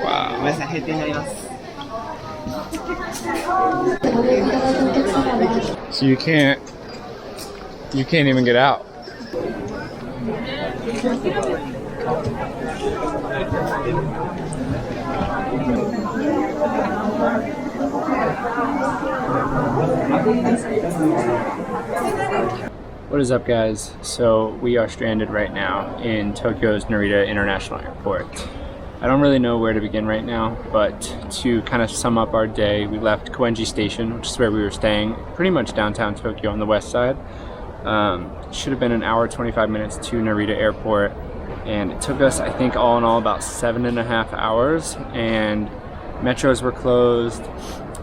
Wow, ごめんなさい、閉店になります。So you can't even get out. What is up, guys? So we are stranded right now in Tokyo's Narita International Airport. I don't really know where to begin right now, but to kind of sum up our day, we left Koenji Station, which is where we were staying, pretty much downtown Tokyo on the west side. Should have been an hour, 25 minutes to Narita Airport, and it took us, I think, all in all about 7.5 hours, and metros were closed,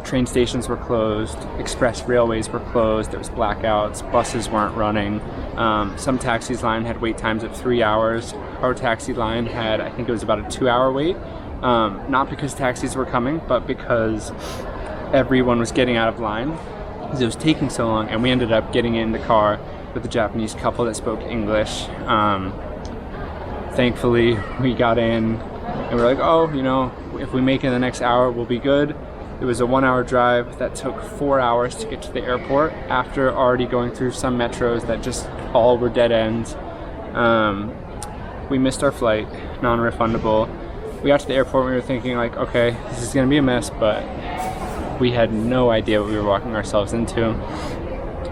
train stations were closed, express railways were closed, there was blackouts, buses weren't running. Some taxis line had wait times of 3 hours. Our taxi line had, I think it was about a 2-hour wait. Not because taxis were coming, but because everyone was getting out of line because it was taking so long, and we ended up getting in the car with a Japanese couple that spoke English. Thankfully, we got in and we're like, oh, you know, if we make it in the next hour, we'll be good. It was a 1-hour drive that took 4 hours to get to the airport after already going through some metros that just all were dead ends. We missed our flight, non-refundable. We got to the airport and we were thinking like, okay, this is gonna be a mess, but we had no idea what we were walking ourselves into.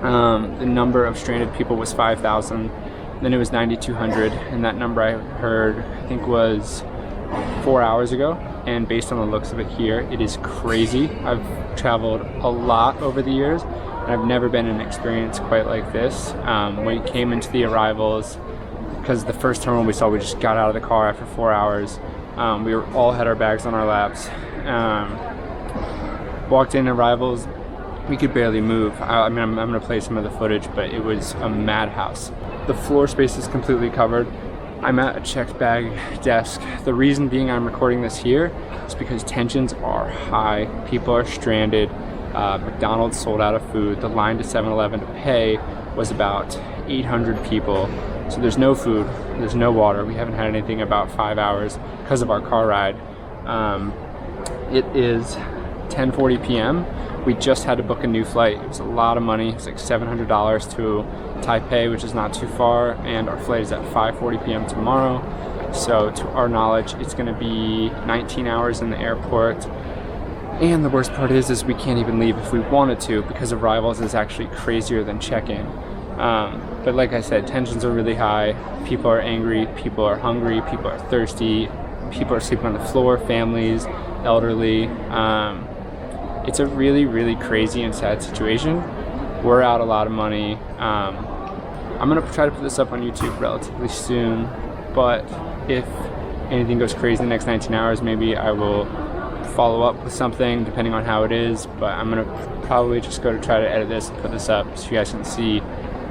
The number of stranded people was 5,000, then it was 9,200, and that number I heard, I think, was 4 hours ago, and based on the looks of it here, it is crazy. I've traveled a lot over the years, and I've never been in an experience quite like this. When we came into the arrivals, because the first terminal we saw, we just got out of the car after 4 hours. We all had our bags on our laps. Walked in arrivals, we could barely move. I mean, I'm gonna play some of the footage, but it was a madhouse. The floor space is completely covered. I'm at a checked bag desk. The reason being I'm recording this here is because tensions are high. People are stranded. McDonald's sold out of food. The line to 7-Eleven to pay was about 800 people. So there's no food, there's no water. We haven't had anything about 5 hours because of our car ride. It is 10:40 p.m. We just had to book a new flight. It was a lot of money. It's like $700 to Taipei, which is not too far, and our flight is at 5:40 p.m. tomorrow. So to our knowledge, it's gonna be 19 hours in the airport. And the worst part is we can't even leave if we wanted to, because arrivals is actually crazier than check-in. But like I said, tensions are really high. People are angry, people are hungry, people are thirsty, people are sleeping on the floor, families, elderly. It's a really, really crazy and sad situation. We're out a lot of money. I'm gonna try to put this up on YouTube relatively soon, but if anything goes crazy in the next 19 hours, maybe I will follow up with something depending on how it is, but I'm gonna probably just go to try to edit this and put this up so you guys can see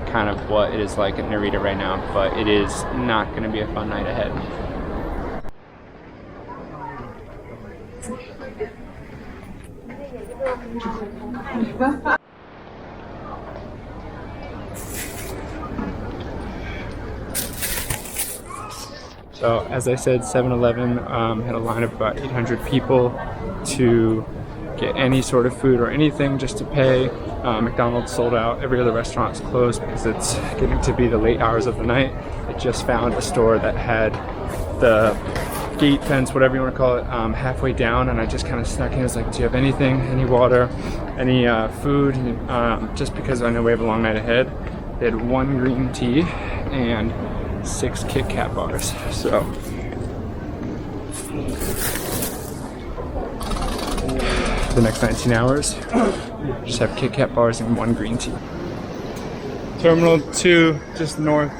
kind of what it is like at Narita right now, but it is not gonna be a fun night ahead. So as I said, 7-Eleven had a line of about 800 people to get any sort of food or anything just to pay. McDonald's sold out. Every other restaurant is closed because it's getting to be the late hours of the night. I just found a store that had the gate fence, whatever you want to call it, halfway down, and I just kind of snuck in. I was like, do you have anything, any water, any food? Just because I know we have a long night ahead. They had 1 green tea and 6 Kit Kat bars. So the next 19 hours, just have Kit Kat bars and 1 green tea. Terminal 2, just north.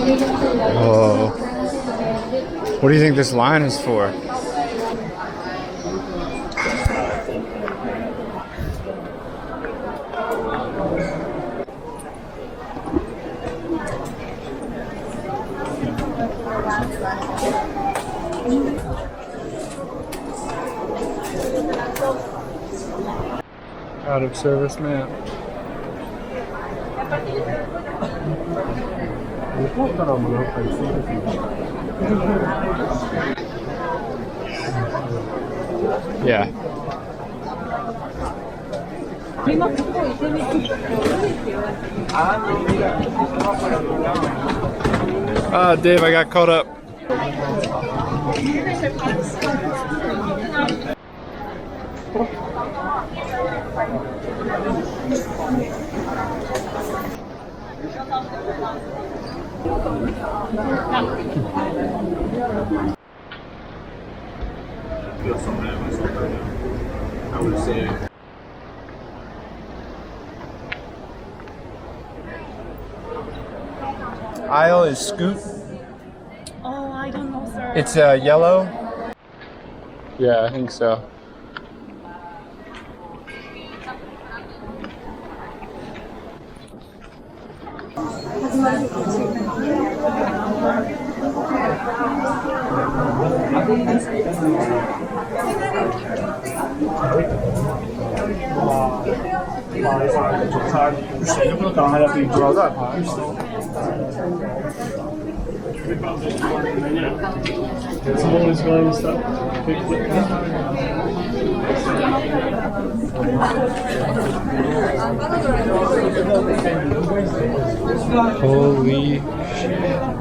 Whoa. What do you think this line is for? Out of service map. Yeah. Ah, Dave, I got caught up. I would say. Aisle is scoot. Oh, I don't know, sir. It's yellow. Yeah, I think so. Holy shit.